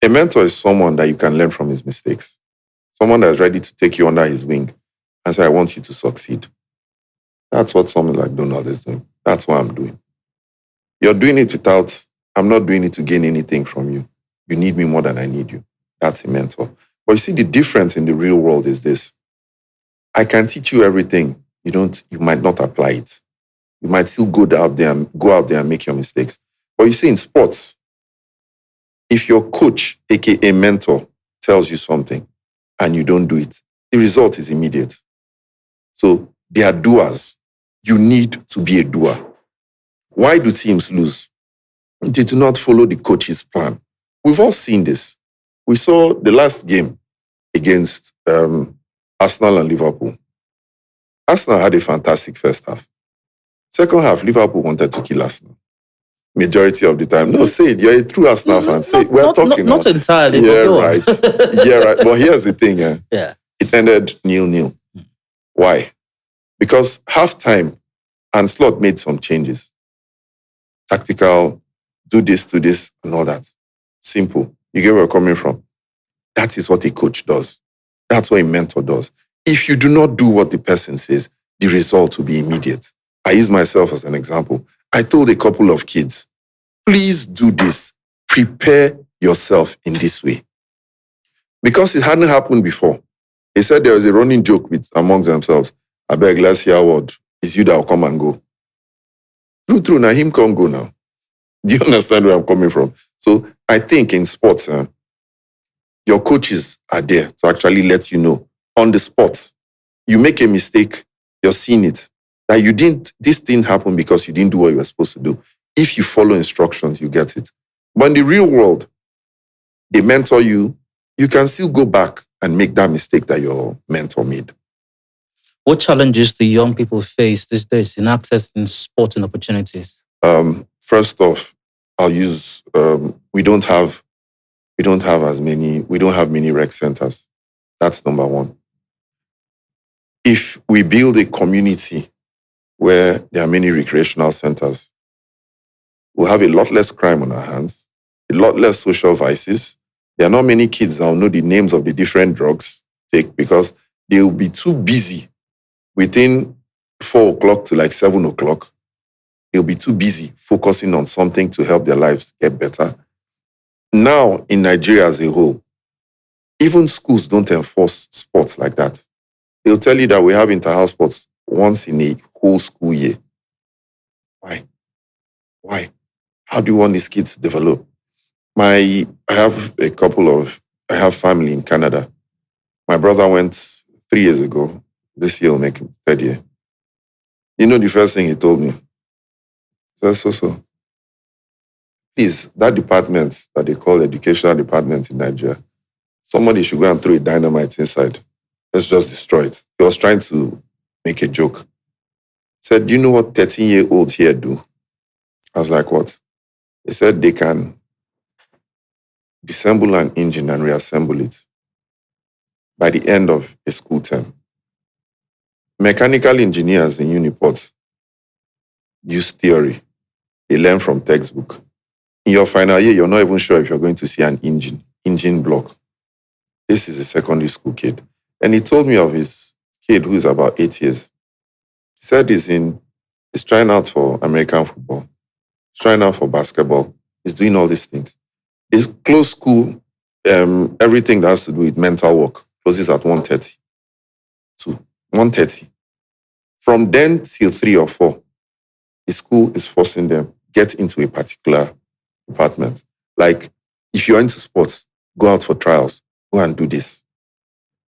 [SPEAKER 2] A mentor is someone that you can learn from his mistakes. Someone that is ready to take you under his wing and say, I want you to succeed. That's what someone like Donald is doing. That's what I'm doing. You're doing it without... I'm not doing it to gain anything from you. You need me more than I need you. That's a mentor. But you see, the difference in the real world is this. I can teach you everything. You might not apply it. You might still go out there and make your mistakes. But you see, in sports, if your coach, aka mentor, tells you something and you don't do it, the result is immediate. So they are doers. You need to be a doer. Why do teams lose? They do not follow the coach's plan. We've all seen this. We saw the last game against Arsenal and Liverpool. Arsenal had a fantastic first half. Second half, Liverpool wanted to kill Arsenal. Majority of the time. No, say it. You're a true Arsenal fan. Say it. We're talking
[SPEAKER 1] not entirely.
[SPEAKER 2] Yeah, right. Yeah, right. But here's the thing.
[SPEAKER 1] Yeah.
[SPEAKER 2] It ended 0-0. Why? Because halftime, and Slot made some changes. Tactical, do this, and all that. Simple. You get where we're coming from. That is what a coach does. That's what a mentor does. If you do not do what the person says, the result will be immediate. I use myself as an example. I told a couple of kids, please do this. Prepare yourself in this way. Because it hadn't happened before. They said there was a running joke amongst themselves. I beg, let's hear what. It's you that will come and go. True, now him can't go now. Do you understand where I'm coming from? So I think in sports, your coaches are there to actually let you know on the spot. You make a mistake, you're seeing it. That this didn't happen because you didn't do what you were supposed to do. If you follow instructions, you get it. But in the real world, they mentor you. You can still go back and make that mistake that your mentor made.
[SPEAKER 1] What challenges do young people face these days in accessing sporting opportunities?
[SPEAKER 2] First off, I'll use, we don't have many rec centers. That's number one. If we build a community where there are many recreational centers, we'll have a lot less crime on our hands, a lot less social vices. There are not many kids that will know the names of the different drugs take because they'll be too busy within 4 o'clock to like 7 o'clock. They'll be too busy focusing on something to help their lives get better. Now, in Nigeria as a whole, even schools don't enforce sports like that. They'll tell you that we have inter-house sports once in a whole school year. Why? How do you want these kids to develop? I have family in Canada. My brother went 3 years ago. This year will make him 3rd year. You know the first thing he told me? He said, Soso, please, that department that they call educational department in Nigeria, somebody should go and throw a dynamite inside. Let's just destroy it. He was trying to make a joke. He said, do you know what 13-year-olds here do? I was like, what? He said they can disassemble an engine and reassemble it by the end of a school term. Mechanical engineers in Uniport use theory. They learn from textbook. In your final year, you're not even sure if you're going to see an engine block. This is a secondary school kid. And he told me of his kid who is about 8 years. He said he's trying out for American football. He's trying out for basketball. He's doing all these things. His close school, everything that has to do with mental work, closes at 1:30 to 1:30. From then till 3 or 4, the school is forcing them get into a particular department. Like, if you're into sports, go out for trials, go and do this.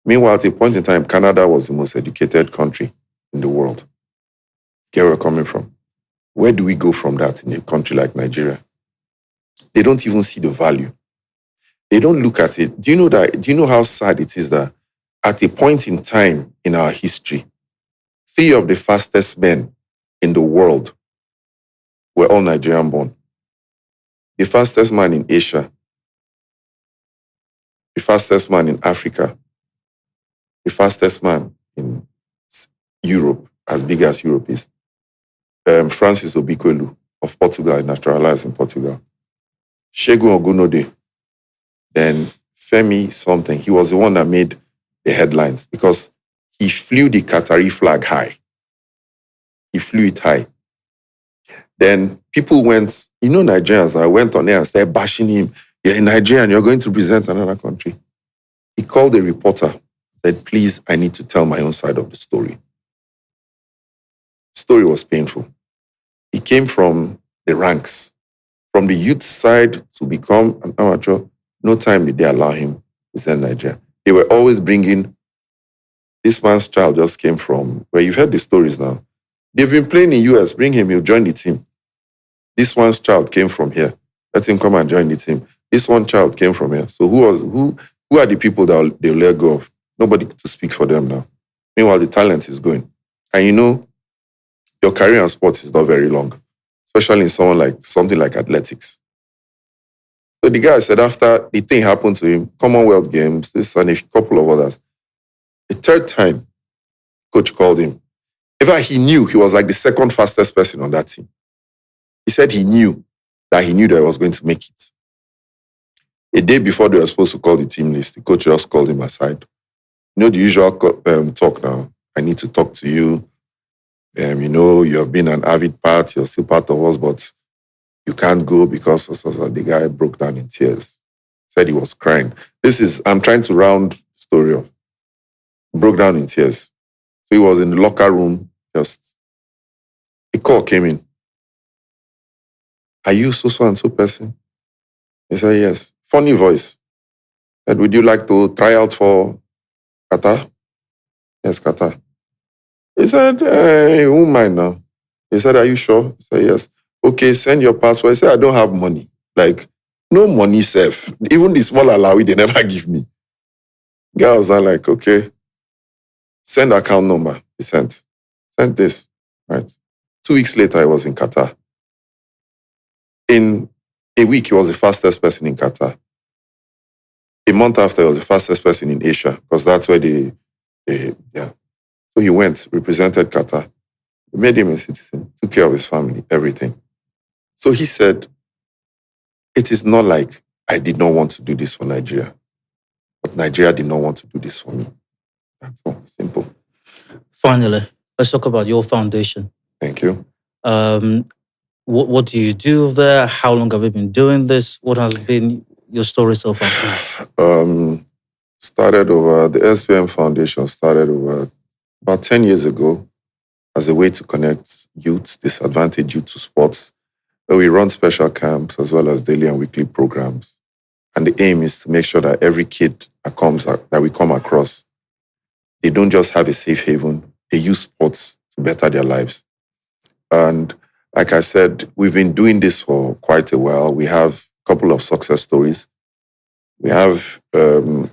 [SPEAKER 2] Meanwhile, at a point in time, Canada was the most educated country in the world. Get where we're coming from? Where do we go from that in a country like Nigeria? They don't even see the value. They don't look at it. Do you know how sad it is that at a point in time in our history, 3 of the fastest men in the world were all Nigerian born? The fastest man in Asia, the fastest man in Africa, the fastest man in Europe, as big as Europe is. Francis Obikwelu of Portugal, naturalized in Portugal. Segun Ogunode, then Femi something. He was the one that made the headlines because he flew the Qatari flag high. He flew it high. Then people went, Nigerians that went on there and started bashing him. You're in Nigeria and you're going to present another country. He called the reporter, said, please, I need to tell my own side of the story. The story was painful. He came from the ranks, from the youth side to become an amateur. No time did they allow him to present Nigeria. They were always bringing, this man's child just came from, where you've heard the stories now. They've been playing in US, bring him, he'll join the team. This one's child came from here. Let him come and join the team. This one child came from here. So who are the people that they'll let go of? Nobody to speak for them now. Meanwhile, the talent is going. And your career in sports is not very long, especially in something like athletics. So the guy said after the thing happened to him, Commonwealth Games, this and a couple of others, the third time, coach called him. In fact, he knew he was like the second fastest person on that team. He said he knew that he was going to make it. A day before they were supposed to call the team list, the coach just called him aside. The usual talk now. I need to talk to you. You have been an avid part. You're still part of us, but you can't go because the guy broke down in tears. Said he was crying. I'm trying to round the story up. Broke down in tears. So he was in the locker room, just a call came in. Are you so and so person? He said, yes. Funny voice. Said, would you like to try out for Qatar? Yes, Qatar. He said, hey, who mind now? He said, are you sure? He said, yes. Okay, send your passport. He said, I don't have money. Like, no money safe. Even the small alawi, they never give me. Guy was like, okay, send account number. He sent this, right? 2 weeks later, I was in Qatar. In a week, he was the fastest person in Qatar. A month after, he was the fastest person in Asia, because that's where So he went, represented Qatar, made him a citizen, took care of his family, everything. So he said, it is not like I did not want to do this for Nigeria, but Nigeria did not want to do this for me. That's all, simple.
[SPEAKER 1] Finally, let's talk about your foundation.
[SPEAKER 2] Thank you.
[SPEAKER 1] What do you do there? How long have you been doing this? What has been your story so far?
[SPEAKER 2] The SBM Foundation started over about 10 years ago as a way to connect youth, disadvantaged youth to sports. We run special camps as well as daily and weekly programs. And the aim is to make sure that every kid that we come across, they don't just have a safe haven, they use sports to better their lives. And like I said, we've been doing this for quite a while. We have a couple of success stories. We have Jane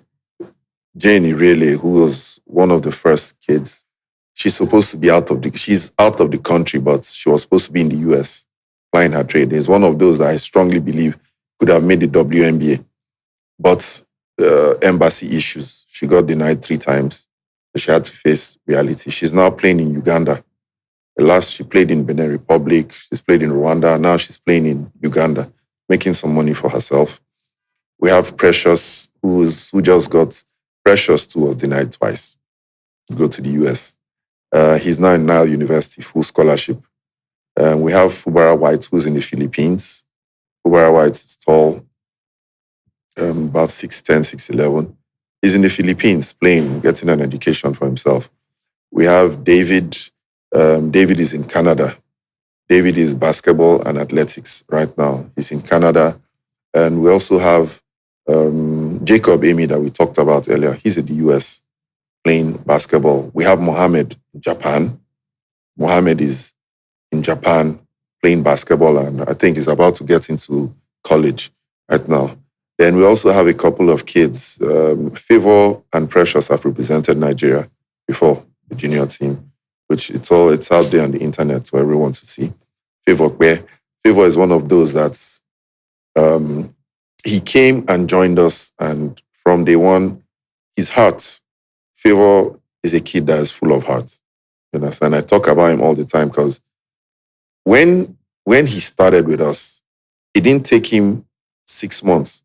[SPEAKER 2] Irele, who was one of the first kids. She's out of the country, but she was supposed to be in the US plying her trade. It's one of those that I strongly believe could have made the WNBA. But embassy issues, she got denied 3 times. So she had to face reality. She's now playing in Uganda. The last she played in Benin Republic, she's played in Rwanda, now she's playing in Uganda, making some money for herself. We have Precious, who just got Precious, too, was denied twice to go to the US. He's now in Nile University, full scholarship. We have Fubara White, who's in the Philippines. Fubara White is tall, about 6'10", 6'11". He's in the Philippines playing, getting an education for himself. We have David. David is in Canada. David is basketball and athletics right now. He's in Canada. And we also have Jacob Amy that we talked about earlier. He's in the US playing basketball. We have Mohammed in Japan. Mohammed is in Japan playing basketball, and I think he's about to get into college right now. Then we also have a couple of kids. Favor and Precious have represented Nigeria before, the junior team, which it's out there on the internet for everyone to see. Favor is one of those that's he came and joined us, and from day one, his heart. Favor is a kid that is full of heart. You understand? I talk about him all the time because when he started with us, it didn't take him 6 months.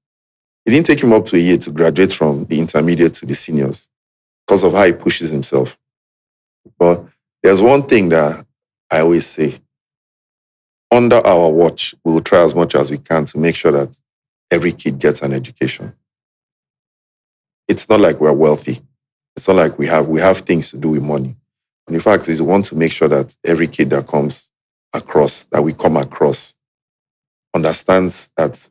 [SPEAKER 2] It didn't take him up to a year to graduate from the intermediate to the seniors because of how he pushes himself. But there's one thing that I always say. Under our watch, we will try as much as we can to make sure that every kid gets an education. It's not like we're wealthy. It's not like we have things to do with money. And in fact, we want to make sure that every kid that we come across, understands that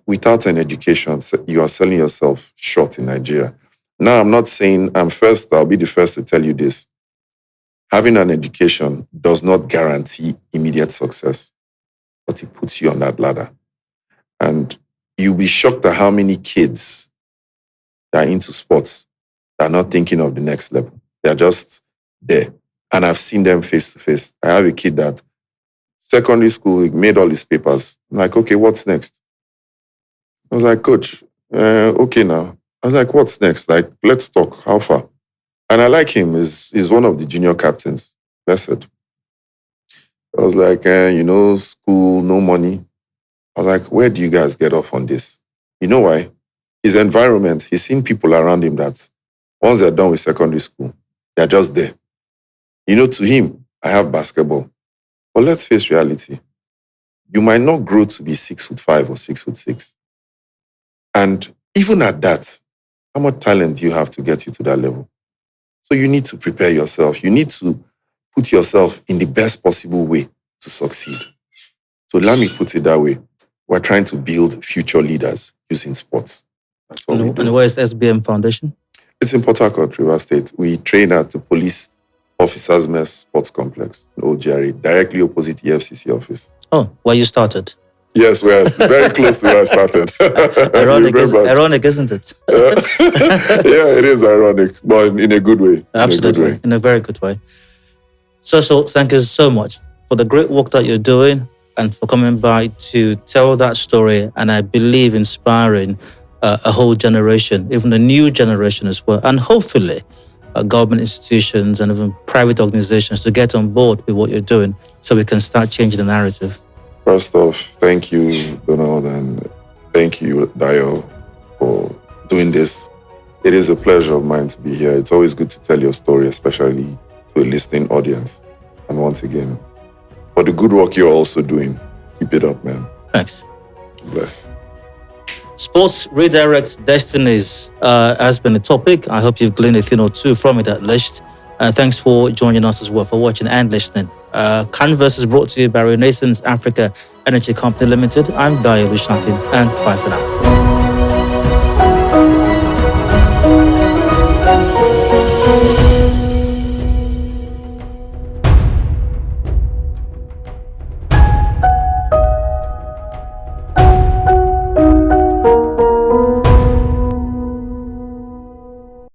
[SPEAKER 2] without an education, you are selling yourself short in Nigeria. Now, I'm not saying I'll be the first to tell you this. Having an education does not guarantee immediate success, but it puts you on that ladder. And you'll be shocked at how many kids that are into sports that are not thinking of the next level. They're just there. And I've seen them face to face. I have a kid that secondary school, he made all his papers. I'm like, okay, what's next? I was like, coach, okay now. I was like, what's next? Like, let's talk. How far? And I like him. He's one of the junior captains. Blessed. I was like, school, no money. I was like, where do you guys get off on this? You know why? His environment, he's seen people around him that once they're done with secondary school, they're just there. To him, I have basketball. But let's face reality. You might not grow to be 6'5" or 6'6". And even at that, how much talent do you have to get you to that level? So you need to prepare yourself. You need to put yourself in the best possible way to succeed. So let me put it that way. We're trying to build future leaders using sports. That's all we do.
[SPEAKER 1] And where is SBM Foundation?
[SPEAKER 2] It's in Port Harcourt, River State. We train at the Police Officers Mess Sports Complex, Old GRA, directly opposite the FCC office.
[SPEAKER 1] Oh, where you started?
[SPEAKER 2] Yes, we're very close to where I started.
[SPEAKER 1] Ironic, isn't it?
[SPEAKER 2] Yeah, it is ironic, but in a good way.
[SPEAKER 1] Absolutely, in a very good way. So thank you so much for the great work that you're doing and for coming by to tell that story, and I believe inspiring a whole generation, even a new generation as well, and hopefully government institutions and even private organizations to get on board with what you're doing so we can start changing the narrative.
[SPEAKER 2] First off, thank you, Donald, and thank you, Dio, for doing this. It is a pleasure of mine to be here. It's always good to tell your story, especially to a listening audience. And once again, for the good work you're also doing, keep it up, man.
[SPEAKER 1] Thanks.
[SPEAKER 2] Bless.
[SPEAKER 1] Sports Redirects Destinies has been a topic. I hope you've gleaned a thing or two from it at least. Thanks for joining us as well, for watching and listening. Canvas is brought to you by Renaissance Africa Energy Company Limited. I'm Dio Lushankin, and bye for now.